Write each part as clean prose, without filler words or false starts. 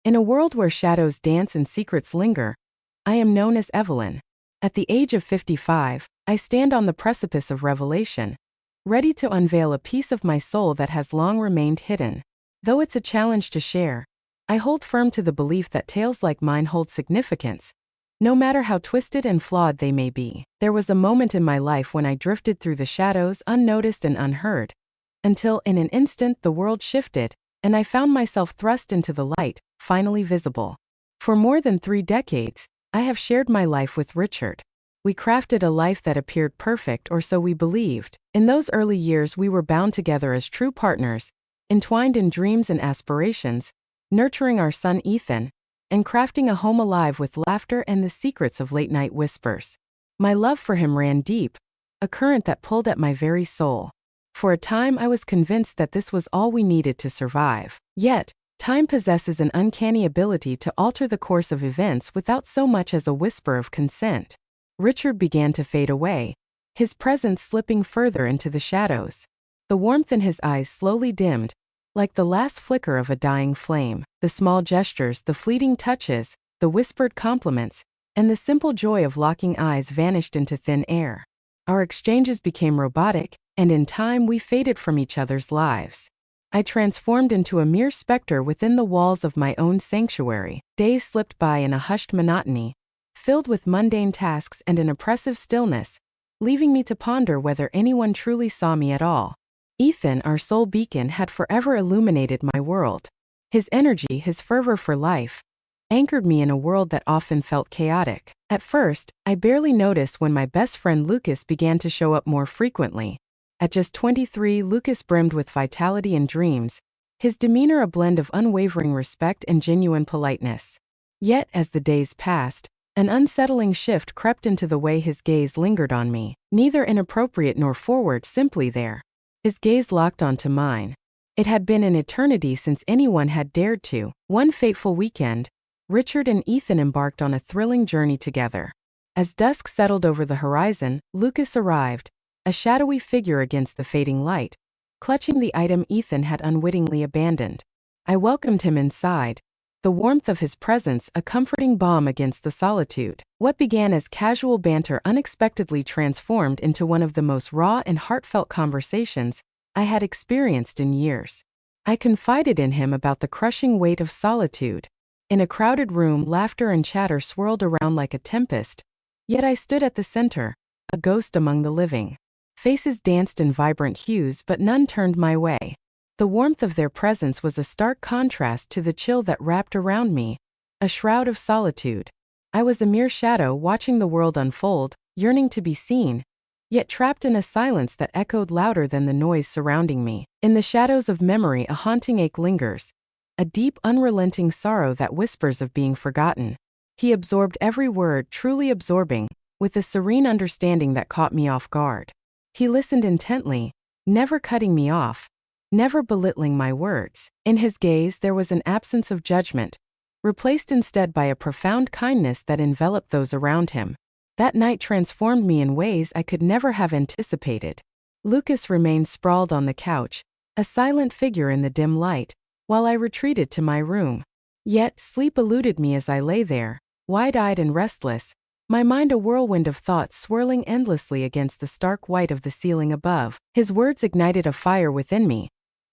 In a world where shadows dance and secrets linger, I am known as Evelyn. At the age of 55, I stand on the precipice of revelation, ready to unveil a piece of my soul that has long remained hidden. Though it's a challenge to share, I hold firm to the belief that tales like mine hold significance, no matter how twisted and flawed they may be. There was a moment in my life when I drifted through the shadows unnoticed and unheard, until in an instant the world shifted, and I found myself thrust into the light, finally visible. For more than 3 decades, I have shared my life with Richard. We crafted a life that appeared perfect, or so we believed. In those early years we were bound together as true partners, entwined in dreams and aspirations, nurturing our son Ethan, and crafting a home alive with laughter and the secrets of late-night whispers. My love for him ran deep, a current that pulled at my very soul. For a time I was convinced that this was all we needed to survive. Yet, time possesses an uncanny ability to alter the course of events without so much as a whisper of consent. Richard began to fade away, his presence slipping further into the shadows. The warmth in his eyes slowly dimmed, like the last flicker of a dying flame. The small gestures, the fleeting touches, the whispered compliments, and the simple joy of locking eyes vanished into thin air. Our exchanges became robotic, and in time we faded from each other's lives. I transformed into a mere specter within the walls of my own sanctuary. Days slipped by in a hushed monotony, filled with mundane tasks and an oppressive stillness, leaving me to ponder whether anyone truly saw me at all. Ethan, our sole beacon, had forever illuminated my world. His energy, his fervor for life, anchored me in a world that often felt chaotic. At first, I barely noticed when my best friend Lucas began to show up more frequently. At just 23, Lucas brimmed with vitality and dreams, his demeanor a blend of unwavering respect and genuine politeness. Yet, as the days passed, an unsettling shift crept into the way his gaze lingered on me. Neither inappropriate nor forward, simply there. His gaze locked onto mine. It had been an eternity since anyone had dared to. One fateful weekend, Richard and Ethan embarked on a thrilling journey together. As dusk settled over the horizon, Lucas arrived, a shadowy figure against the fading light, clutching the item Ethan had unwittingly abandoned. I welcomed him inside, the warmth of his presence a comforting balm against the solitude. What began as casual banter unexpectedly transformed into one of the most raw and heartfelt conversations I had experienced in years. I confided in him about the crushing weight of solitude. In a crowded room, laughter and chatter swirled around like a tempest, yet I stood at the center, a ghost among the living. Faces danced in vibrant hues, but none turned my way. The warmth of their presence was a stark contrast to the chill that wrapped around me, a shroud of solitude. I was a mere shadow watching the world unfold, yearning to be seen, yet trapped in a silence that echoed louder than the noise surrounding me. In the shadows of memory, a haunting ache lingers, a deep, unrelenting sorrow that whispers of being forgotten. He absorbed every word, truly absorbing, with a serene understanding that caught me off guard. He listened intently, never cutting me off, never belittling my words. In his gaze there was an absence of judgment, replaced instead by a profound kindness that enveloped those around him. That night transformed me in ways I could never have anticipated. Lucas remained sprawled on the couch, a silent figure in the dim light, while I retreated to my room. Yet sleep eluded me as I lay there, wide-eyed and restless, my mind a whirlwind of thoughts swirling endlessly against the stark white of the ceiling above. His words ignited a fire within me,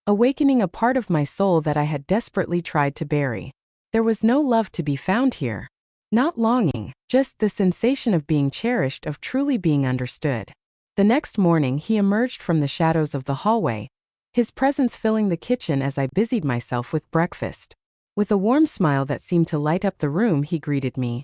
awakening a part of my soul that I had desperately tried to bury. There was no love to be found here. Not longing, just the sensation of being cherished, of truly being understood. The next morning he emerged from the shadows of the hallway, his presence filling the kitchen as I busied myself with breakfast. With a warm smile that seemed to light up the room, he greeted me.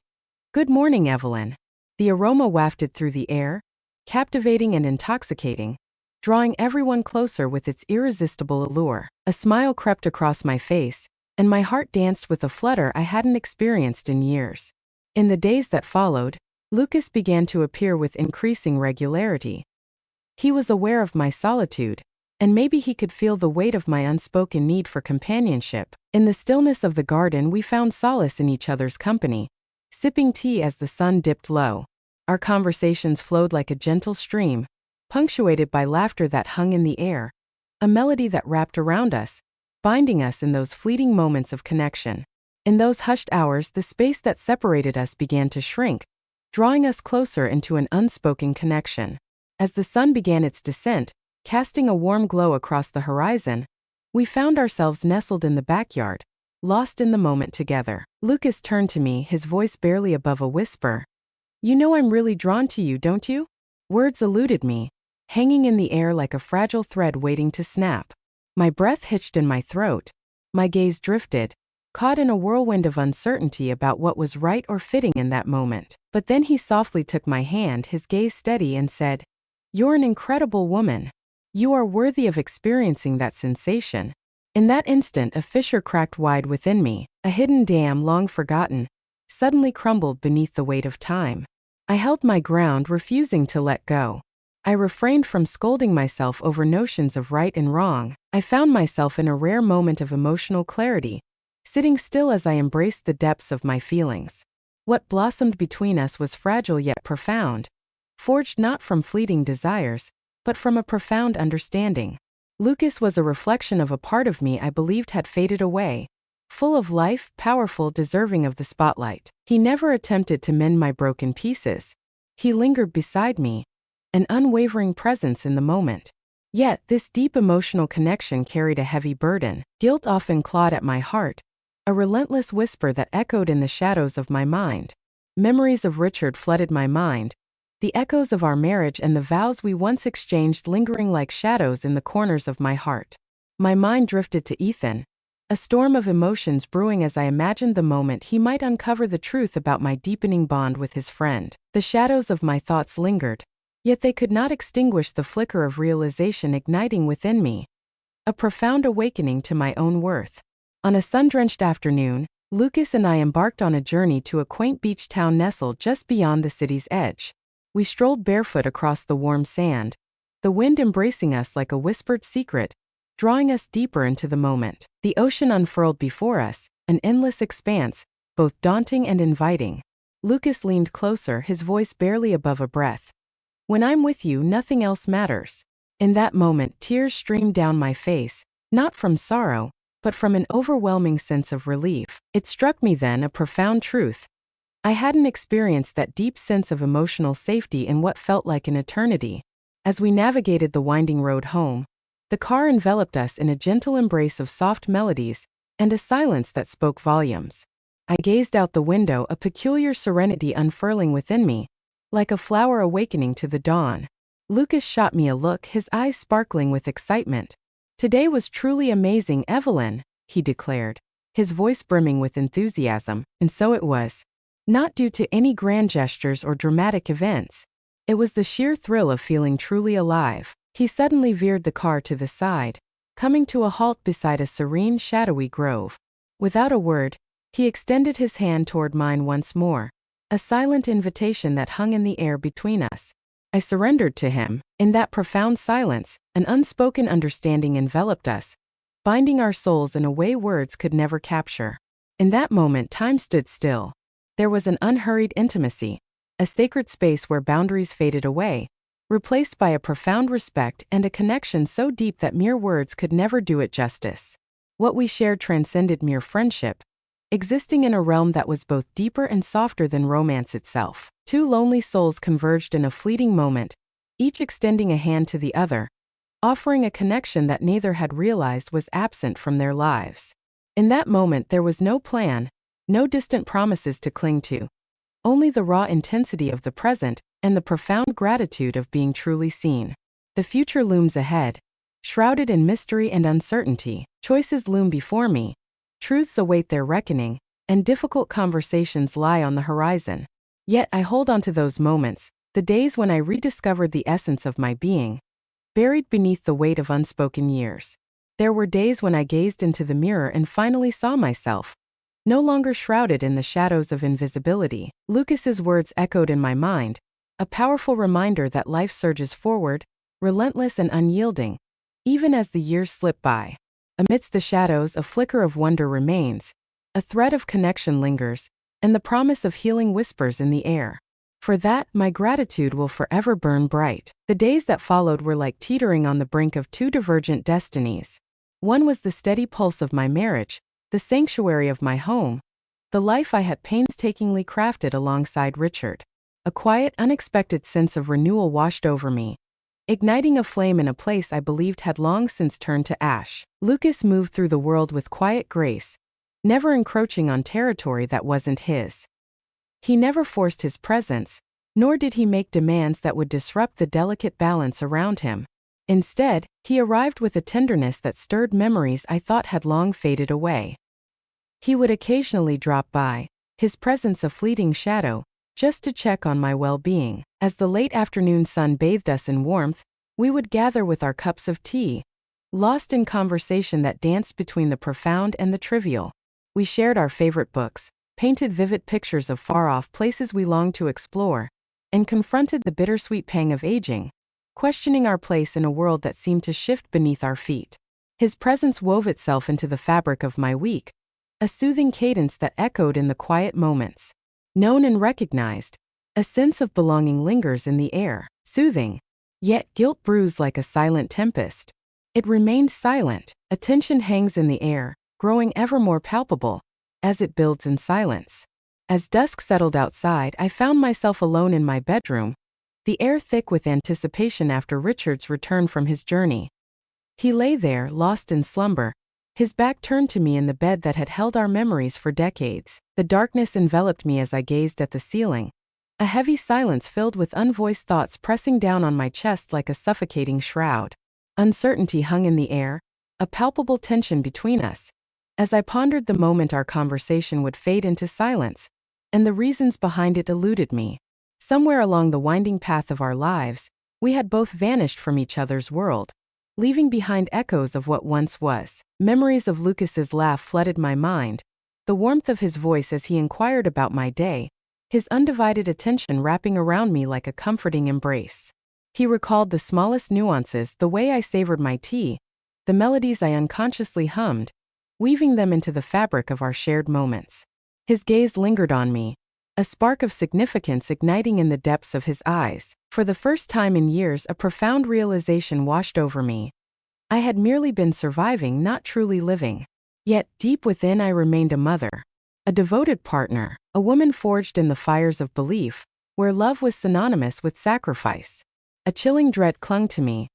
"Good morning, Evelyn." The aroma wafted through the air, captivating and intoxicating, drawing everyone closer with its irresistible allure. A smile crept across my face, and my heart danced with a flutter I hadn't experienced in years. In the days that followed, Lucas began to appear with increasing regularity. He was aware of my solitude, and maybe he could feel the weight of my unspoken need for companionship. In the stillness of the garden we found solace in each other's company, sipping tea as the sun dipped low. Our conversations flowed like a gentle stream, punctuated by laughter that hung in the air, a melody that wrapped around us, binding us in those fleeting moments of connection. In those hushed hours, the space that separated us began to shrink, drawing us closer into an unspoken connection. As the sun began its descent, casting a warm glow across the horizon, we found ourselves nestled in the backyard, lost in the moment together. Lucas turned to me, his voice barely above a whisper. "You know I'm really drawn to you, don't you?" Words eluded me, hanging in the air like a fragile thread waiting to snap. My breath hitched in my throat. My gaze drifted, caught in a whirlwind of uncertainty about what was right or fitting in that moment. But then he softly took my hand, his gaze steady, and said, "You're an incredible woman. You are worthy of experiencing that sensation." In that instant, a fissure cracked wide within me, a hidden dam long forgotten, suddenly crumbled beneath the weight of time. I held my ground, refusing to let go. I refrained from scolding myself over notions of right and wrong. I found myself in a rare moment of emotional clarity, sitting still as I embraced the depths of my feelings. What blossomed between us was fragile yet profound, forged not from fleeting desires, but from a profound understanding. Lucas was a reflection of a part of me I believed had faded away, full of life, powerful, deserving of the spotlight. He never attempted to mend my broken pieces. He lingered beside me, an unwavering presence in the moment. Yet, this deep emotional connection carried a heavy burden. Guilt often clawed at my heart, a relentless whisper that echoed in the shadows of my mind. Memories of Richard flooded my mind, the echoes of our marriage and the vows we once exchanged lingering like shadows in the corners of my heart. My mind drifted to Ethan, a storm of emotions brewing as I imagined the moment he might uncover the truth about my deepening bond with his friend. The shadows of my thoughts lingered, yet they could not extinguish the flicker of realization igniting within me, a profound awakening to my own worth. On a sun-drenched afternoon, Lucas and I embarked on a journey to a quaint beach town nestled just beyond the city's edge. We strolled barefoot across the warm sand, the wind embracing us like a whispered secret, drawing us deeper into the moment. The ocean unfurled before us, an endless expanse, both daunting and inviting. Lucas leaned closer, his voice barely above a breath. "When I'm with you, nothing else matters." In that moment, tears streamed down my face, not from sorrow, but from an overwhelming sense of relief. It struck me then, a profound truth. I hadn't experienced that deep sense of emotional safety in what felt like an eternity. As we navigated the winding road home, the car enveloped us in a gentle embrace of soft melodies and a silence that spoke volumes. I gazed out the window, a peculiar serenity unfurling within me, like a flower awakening to the dawn. Lucas shot me a look, his eyes sparkling with excitement. "Today was truly amazing, Evelyn," he declared, his voice brimming with enthusiasm. And so it was. Not due to any grand gestures or dramatic events. It was the sheer thrill of feeling truly alive. He suddenly veered the car to the side, coming to a halt beside a serene, shadowy grove. Without a word, he extended his hand toward mine once more, a silent invitation that hung in the air between us. I surrendered to him. In that profound silence, an unspoken understanding enveloped us, binding our souls in a way words could never capture. In that moment, time stood still. There was an unhurried intimacy, a sacred space where boundaries faded away, replaced by a profound respect and a connection so deep that mere words could never do it justice. What we shared transcended mere friendship, existing in a realm that was both deeper and softer than romance itself. Two lonely souls converged in a fleeting moment, each extending a hand to the other, offering a connection that neither had realized was absent from their lives. In that moment, there was no plan, no distant promises to cling to, only the raw intensity of the present and the profound gratitude of being truly seen. The future looms ahead, shrouded in mystery and uncertainty. Choices loom before me, truths await their reckoning, and difficult conversations lie on the horizon. Yet I hold on to those moments, the days when I rediscovered the essence of my being, buried beneath the weight of unspoken years. There were days when I gazed into the mirror and finally saw myself, no longer shrouded in the shadows of invisibility. Lucas's words echoed in my mind, a powerful reminder that life surges forward, relentless and unyielding, even as the years slip by. Amidst the shadows, a flicker of wonder remains, a thread of connection lingers, and the promise of healing whispers in the air. For that, my gratitude will forever burn bright. The days that followed were like teetering on the brink of two divergent destinies. One was the steady pulse of my marriage, the sanctuary of my home, the life I had painstakingly crafted alongside Richard. A quiet, unexpected sense of renewal washed over me, igniting a flame in a place I believed had long since turned to ash. Lucas moved through the world with quiet grace, never encroaching on territory that wasn't his. He never forced his presence, nor did he make demands that would disrupt the delicate balance around him. Instead, he arrived with a tenderness that stirred memories I thought had long faded away. He would occasionally drop by, his presence a fleeting shadow, just to check on my well-being. As the late afternoon sun bathed us in warmth, we would gather with our cups of tea, lost in conversation that danced between the profound and the trivial. We shared our favorite books, painted vivid pictures of far-off places we longed to explore, and confronted the bittersweet pang of aging, questioning our place in a world that seemed to shift beneath our feet. His presence wove itself into the fabric of my week, a soothing cadence that echoed in the quiet moments. Known and recognized, a sense of belonging lingers in the air, soothing, yet guilt brews like a silent tempest. It remains silent, a tension hangs in the air, growing ever more palpable as it builds in silence. As dusk settled outside, I found myself alone in my bedroom, the air thick with anticipation after Richard's return from his journey. He lay there, lost in slumber, his back turned to me in the bed that had held our memories for decades. The darkness enveloped me as I gazed at the ceiling, a heavy silence filled with unvoiced thoughts pressing down on my chest like a suffocating shroud. Uncertainty hung in the air, a palpable tension between us. As I pondered the moment our conversation would fade into silence, and the reasons behind it eluded me. Somewhere along the winding path of our lives, we had both vanished from each other's world, leaving behind echoes of what once was. Memories of Lucas's laugh flooded my mind, the warmth of his voice as he inquired about my day, his undivided attention wrapping around me like a comforting embrace. He recalled the smallest nuances, the way I savored my tea, the melodies I unconsciously hummed, weaving them into the fabric of our shared moments. His gaze lingered on me, a spark of significance igniting in the depths of his eyes. For the first time in years, a profound realization washed over me. I had merely been surviving, not truly living. Yet, deep within, I remained a mother, a devoted partner, a woman forged in the fires of belief, where love was synonymous with sacrifice. A chilling dread clung to me,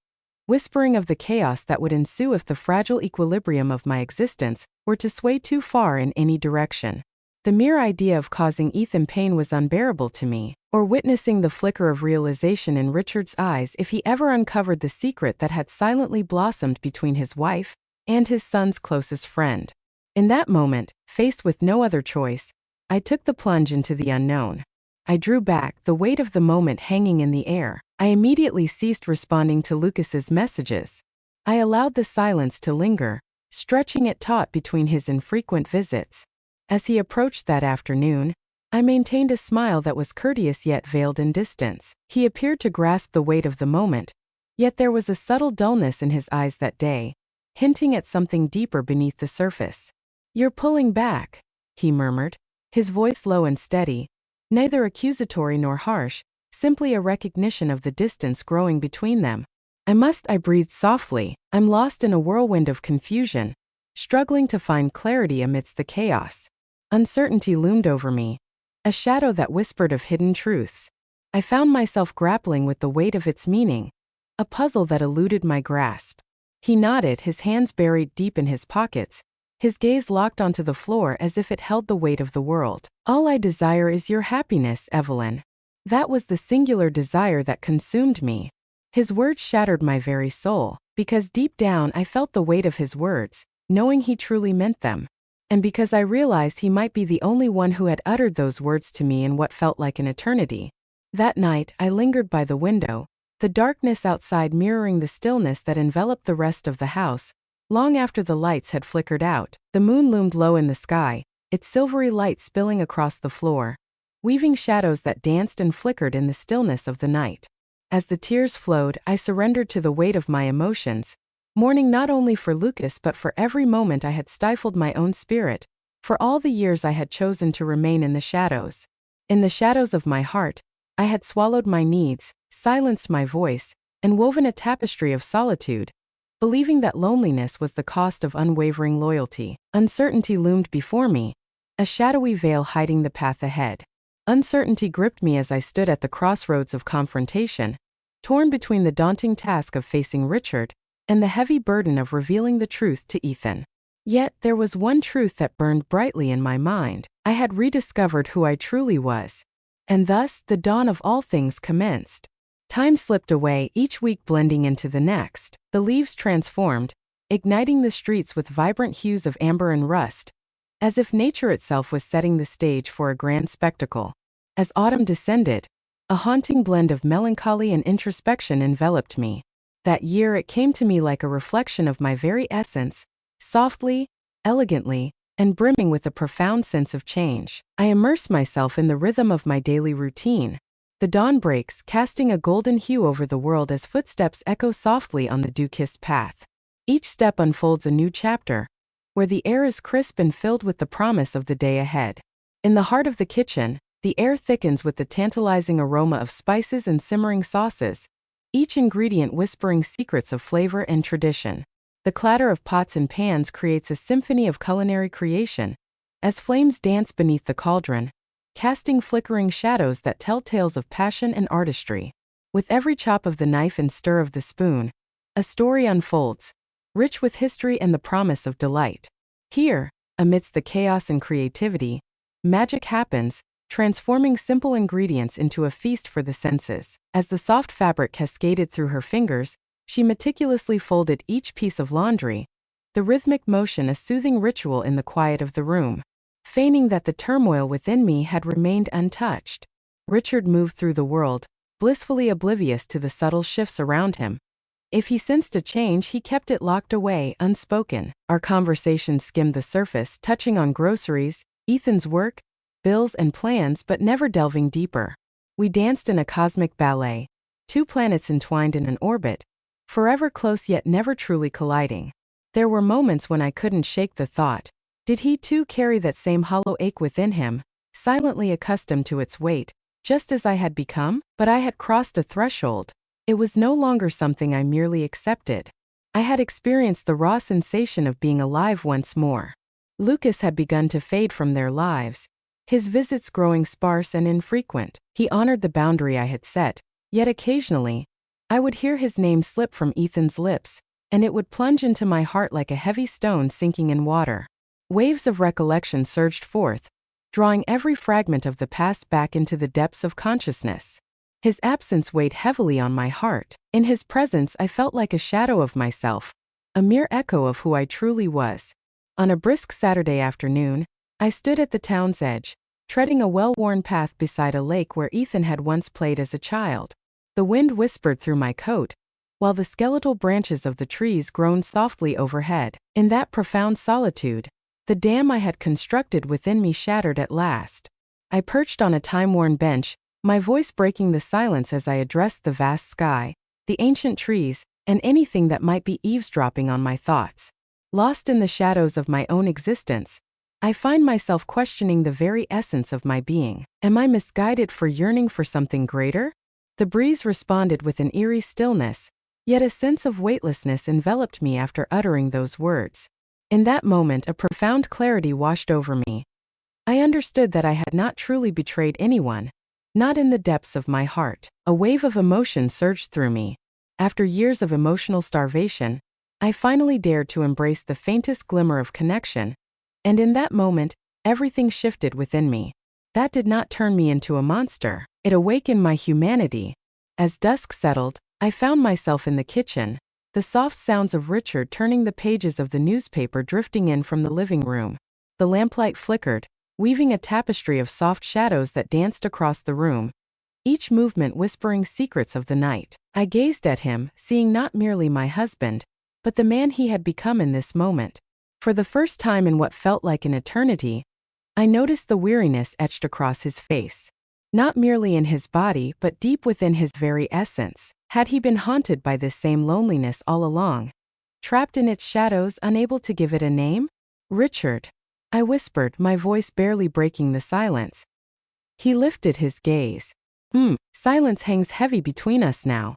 whispering of the chaos that would ensue if the fragile equilibrium of my existence were to sway too far in any direction. The mere idea of causing Ethan pain was unbearable to me, or witnessing the flicker of realization in Richard's eyes if he ever uncovered the secret that had silently blossomed between his wife and his son's closest friend. In that moment, faced with no other choice, I took the plunge into the unknown. I drew back, the weight of the moment hanging in the air. I immediately ceased responding to Lucas's messages. I allowed the silence to linger, stretching it taut between his infrequent visits. As he approached that afternoon, I maintained a smile that was courteous yet veiled in distance. He appeared to grasp the weight of the moment, yet there was a subtle dullness in his eyes that day, hinting at something deeper beneath the surface. "You're pulling back," he murmured, his voice low and steady, neither accusatory nor harsh, simply a recognition of the distance growing between them. I breathed softly. I'm lost in a whirlwind of confusion, struggling to find clarity amidst the chaos. Uncertainty loomed over me, a shadow that whispered of hidden truths. I found myself grappling with the weight of its meaning, a puzzle that eluded my grasp. He nodded, his hands buried deep in his pockets, his gaze locked onto the floor as if it held the weight of the world. "All I desire is your happiness, Evelyn." That was the singular desire that consumed me. His words shattered my very soul, because deep down I felt the weight of his words, knowing he truly meant them. And because I realized he might be the only one who had uttered those words to me in what felt like an eternity. That night, I lingered by the window, the darkness outside mirroring the stillness that enveloped the rest of the house. Long after the lights had flickered out, the moon loomed low in the sky, its silvery light spilling across the floor, weaving shadows that danced and flickered in the stillness of the night. As the tears flowed, I surrendered to the weight of my emotions, mourning not only for Lucas but for every moment I had stifled my own spirit, for all the years I had chosen to remain in the shadows. In the shadows of my heart, I had swallowed my needs, silenced my voice, and woven a tapestry of solitude, believing that loneliness was the cost of unwavering loyalty. Uncertainty loomed before me, a shadowy veil hiding the path ahead. Uncertainty gripped me as I stood at the crossroads of confrontation, torn between the daunting task of facing Richard and the heavy burden of revealing the truth to Ethan. Yet there was one truth that burned brightly in my mind. I had rediscovered who I truly was. And thus, the dawn of all things commenced. Time slipped away, each week blending into the next. The leaves transformed, igniting the streets with vibrant hues of amber and rust, as if nature itself was setting the stage for a grand spectacle. As autumn descended, a haunting blend of melancholy and introspection enveloped me. That year it came to me like a reflection of my very essence, softly, elegantly, and brimming with a profound sense of change. I immerse myself in the rhythm of my daily routine. The dawn breaks, casting a golden hue over the world as footsteps echo softly on the dew-kissed path. Each step unfolds a new chapter, where the air is crisp and filled with the promise of the day ahead. In the heart of the kitchen, the air thickens with the tantalizing aroma of spices and simmering sauces, each ingredient whispering secrets of flavor and tradition. The clatter of pots and pans creates a symphony of culinary creation, as flames dance beneath the cauldron, casting flickering shadows that tell tales of passion and artistry. With every chop of the knife and stir of the spoon, a story unfolds, rich with history and the promise of delight. Here, amidst the chaos and creativity, magic happens, transforming simple ingredients into a feast for the senses. As the soft fabric cascaded through her fingers, she meticulously folded each piece of laundry, the rhythmic motion a soothing ritual in the quiet of the room. Feigning that the turmoil within me had remained untouched, Richard moved through the world, blissfully oblivious to the subtle shifts around him. If he sensed a change, he kept it locked away, unspoken. Our conversations skimmed the surface, touching on groceries, Ethan's work, bills and plans, but never delving deeper. We danced in a cosmic ballet, two planets entwined in an orbit, forever close yet never truly colliding. There were moments when I couldn't shake the thought, did he too carry that same hollow ache within him, silently accustomed to its weight, just as I had become? But I had crossed a threshold. It was no longer something I merely accepted. I had experienced the raw sensation of being alive once more. Lucas had begun to fade from their lives, his visits growing sparse and infrequent. He honored the boundary I had set, yet occasionally, I would hear his name slip from Ethan's lips, and it would plunge into my heart like a heavy stone sinking in water. Waves of recollection surged forth, drawing every fragment of the past back into the depths of consciousness. His absence weighed heavily on my heart. In his presence I felt like a shadow of myself, a mere echo of who I truly was. On a brisk Saturday afternoon, I stood at the town's edge, treading a well-worn path beside a lake where Ethan had once played as a child. The wind whispered through my coat, while the skeletal branches of the trees groaned softly overhead. In that profound solitude, the dam I had constructed within me shattered at last. I perched on a time-worn bench, my voice breaking the silence as I addressed the vast sky, the ancient trees, and anything that might be eavesdropping on my thoughts. Lost in the shadows of my own existence, I find myself questioning the very essence of my being. Am I misguided for yearning for something greater? The breeze responded with an eerie stillness, yet a sense of weightlessness enveloped me after uttering those words. In that moment, a profound clarity washed over me. I understood that I had not truly betrayed anyone, not in the depths of my heart. A wave of emotion surged through me. After years of emotional starvation, I finally dared to embrace the faintest glimmer of connection, and in that moment, everything shifted within me. That did not turn me into a monster. It awakened my humanity. As dusk settled, I found myself in the kitchen, the soft sounds of Richard turning the pages of the newspaper drifting in from the living room. The lamplight flickered, weaving a tapestry of soft shadows that danced across the room, each movement whispering secrets of the night. I gazed at him, seeing not merely my husband, but the man he had become in this moment. For the first time in what felt like an eternity, I noticed the weariness etched across his face. Not merely in his body, but deep within his very essence. Had he been haunted by this same loneliness all along? Trapped in its shadows, unable to give it a name? Richard, I whispered, my voice barely breaking the silence. He lifted his gaze. Silence hangs heavy between us now.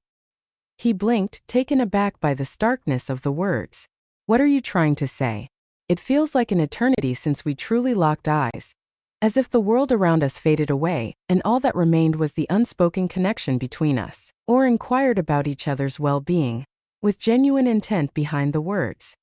He blinked, taken aback by the starkness of the words. What are you trying to say? It feels like an eternity since we truly locked eyes. As if the world around us faded away, and all that remained was the unspoken connection between us, or inquired about each other's well-being, with genuine intent behind the words.